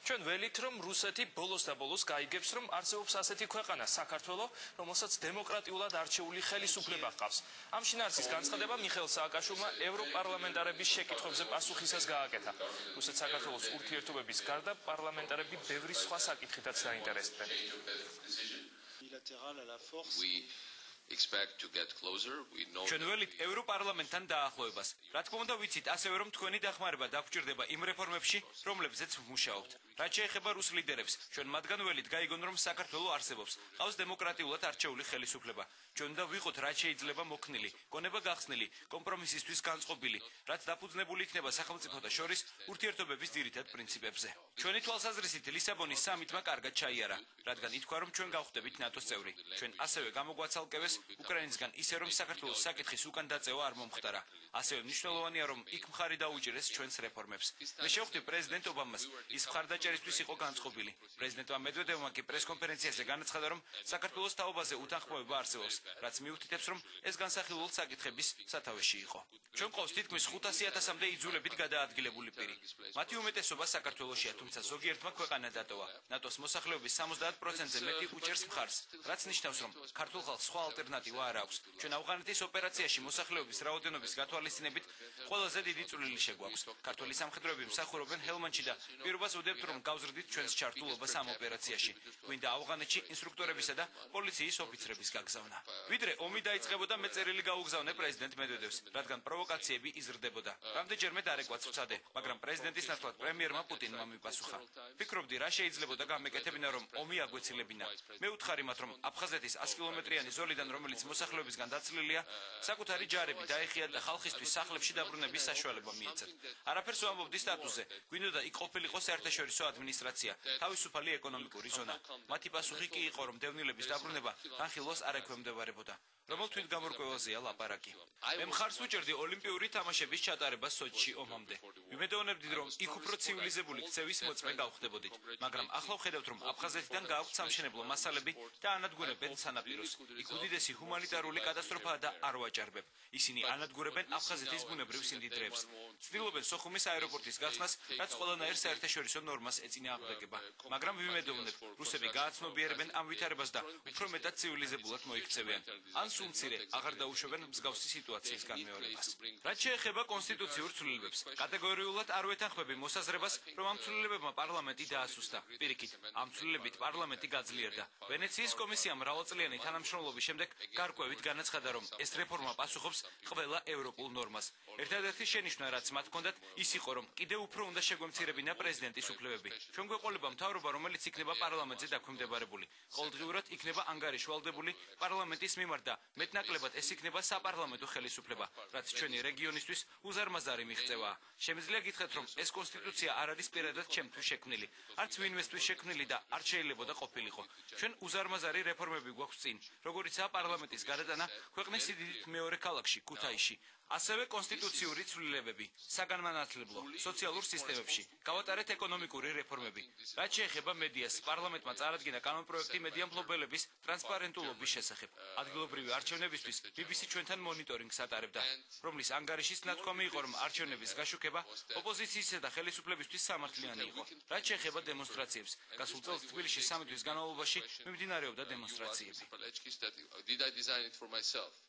ჩვენ ველით რომ რუსეთი ბოლოს და ბოლოს გაიგებს რომ არსებობს ასეთი ქვეყანა საქართველო, რომელსაც დემოკრატიულად არჩეული ხელისუფლება ჰყავს. ამ შინაარსის განცხადება მიხეილ სააკაშვილმა ევროპარლამენტარების შეკითხვებზე პასუხისას გააკეთა. რუსეთ-საქართველოს ურთიერთობების გარდა პარლამენტარები ბევრი სხვა საკითხითაც დაინტერესდნენ. ჩვენ ველით ევროპარლამენტთან დაახლოებას. რა თქმა უნდა ვიცით ასევე რომ თქვენი დახმარება დაგვჭირდება იმ რეფორმებში, რომლებზეც ვმუშაობთ. რაც შეეხება რუს ლიდერებს, ჩვენ მათგან ველით გაიგონ რომ საქართველო არსებობს, ყავს დემოკრატიულად არჩეული ხელისუფლება. ჩვენ უნდა ვიყოთ რაც შეიძლება მოქნილი, გონება გახსნილი, კომპრომისისთვის განწყობილი, რაც დაფუძნებული იქნება სახელმწიფოთა შორის ურთიერთობების ძირითად პრინციპებზე. ჩვენი თვალსაზრისით ლისაბონის სამიტმა კარგად ჩაიარა, რადგან ითქვა რომ ჩვენ გავხდებით ნატოს წევრი. ჩვენ ასევე გამოგვაცალკევეს უკრაინისგან ისე რომ საქართველოს საკითხის უკან დაწევა არ მომხდარა. ასევე მნიშვნელოვანია რომ იქ მხარი დაუჭირეს ჩვენს რეფორმებს. მე შევხვდი პრეზიდენტ ობამას, ის მხარდაჭერისთვის იყო განწყობილი. პრეზიდენტმა მედვედევმა კი პრესკონფერენციაზე განაცხადა რომ საქართველოს თაობაზე უთანხმოება არსებობს, რაც მიუთითებს რომ ეს განსახილულ საკითხების სათავეში იყო. ჩვენ ყავს თითქმის 500,000-მდე იძულებით გადაადგილებული პირი. მათი უმეტესობა საქართველოშია, თუმცა ზოგიერთმა ქვეყანა დატოვა. ნატოს მოსახლეობის 70%-ზე მეტი უჭერს მხარს, რაც ნიშნავს რომ ქართულ ხალხს სხვა ალტერნატივა არ აქვს. ჩვენ ავღანეთის ოპერაციაში მოსახლეობის რაოდენობის გათვალისწინებით ყველაზე დიდი წვლილი შეგვაქვს. ქართული სამხედროები მსახურობენ ჰელმანდში და პირობას ვუდებთ რომ გავზრდით ჩვენს ჩართულობას ამ ოპერაციაში. გვინდა ავღანეთში ინსტრუქტორებისა და პოლიციის ოფიცრების გაგზავნა. ვიდრე ომი დაიწყებოდა, მე წერილი გაუგზავნე პრეზიდენტ მედვედევს, რადგან პროვოკაციები იზრდებოდა. რამდენჯერმე დარეკვაც ვცადე, მაგრამ პრეზიდენტის ნაცვლად პრემიერმა პუტინმა მიპასუხა. ვფიქრობდი რა შეიძლებოდა გამეკეთებინა რომ ომი აგვეცილებინა. მე ვუთხარი მათ რომ აფხაზეთის 100 კილომეტრიანი ზოლიდან რომელიც მოსახლეობისგან დაცლილია, საკუთარი ჯარები დაეხიათ და ხალხისთვის სახლებში დაბრუნების საშუალება მიეცათ. არაფერს ვამბობდი სტატუსზე, გვინდოდა იქ ყოფილიყო საერთაშორისო ადმინისტრაცია, თავისუფალი ეკონომიკური ზონა. მათი პასუხი კი იყო რომ დევნილების დაბრუნება განხილვას არ ექვემდებარებოდა. რომელ თვითგამორკვევაზეა ლაპარაკი. მე მხარს ვუჭერდი ოლიმპიური თამაშების ჩატარებას სოჩში ომამდე. ვიმედოვნებდით რომ იქ უფრო ცივილიზებული ქცევის მოწმე გავხდებოდით, მაგრამ ახლა ვხედავთ რომ აფხაზეთიდან გააქვთ სამშენებლო მასალები და ანადგურებენ სანაპიროს. იქ უდიდესი ჰუმანიტარული კატასტროფაა და არ ვაჭარბებ. ისინი ანადგურებენ აფხაზეთის ბუნებრივ სიმდიდრეებს. ცდილობენ სოხუმის აეროპორტის გახსნას, რაც ყველანაირ საერთაშორისო ნორმას ეწინააღმდეგება. მაგრამ ვიმედოვნებ, რუსები გააცნობიერებენ ამ ვითარებას და უფრო მეტად ცივილიზებულად მოიქცევიან. ან სულ მცირე აღარ დაუშვებენ მსგავსი სიტუაციის განმეორებას. რაც შეეხება კონსტიტუციურ ცვლილებებს, კატეგორიულად არ ვეთანხმები მოსაზრებას, რომ ამ ცვლილებებმა პარლამენტი დაასუსტა. პირიქით, ამ ცვლილებით პარლამენტი გაძლიერდა. ვენეციის კომისიამ მრავალწლიანი თანამშრომლობის შემდეგ გარკვევით განაცხადა, რომ ეს რეფორმა პასუხობს ყველა ევროპულ ნორმას. ერთადერთი შენიშვნა, რაც მათ ჰქონდათ, ის იყო, რომ კიდევ უფრო უნდა შეგვემცირებინა პრეზიდენტის უფლებები. ჩვენ გვეყოლება მთავრობა, რომელიც იქნება პარლამენტზე დაქვემდებარებული. ყოველდღიურად იქნება ანგარიშვალდებული პარლამენტის მიმართ და მეტნაკლებად ეს იქნება საპარლამენტო ხელისუფლება, რაც ჩვენი რეგიონისთვის უზარმაზარი მიღწევაა. შემიძლია გითხრათ, რომ ეს კონსტიტუცია არ არის პირადად ჩემთვის შექმნილი, არც ვინმესთვის შექმნილი და არ შეიძლებოდა ყოფილიყო. ჩვენ უზარმაზარი რეფორმები გვაქვს წინ, როგორიცაა პარლამენტის გადატანა ქვეყნის სიდიდით მეორე ქალაქში, ქუთაისში. ასევე კონსტიტუციური ცვლილებები, საგანმანათლებლო, სოციალურ სისტემებში, გავატარეთ ეკონომიკური რეფორმები. რაც შეეხება მედიას, პარლამენტმა წარადგინა კანონპროექტი მედია მფლობელების ტრანსპარენტულობის შესახებ. ადგილობრივი არჩევნებისთვის BBC ჩვენთან მონიტორინგს ატარებდა, რომლის ანგარიშის ნათქვამი იყო, რომ არჩევნების გაშუქება ოპოზიციისა და ხელისუფლებისთვის სამართლიანი იყო. რაც შეეხება დემონსტრაციებს, გასულ წელს თბილისში 3 თვის განმავლობაში მიმდინარეობდა დემონსტრაციები.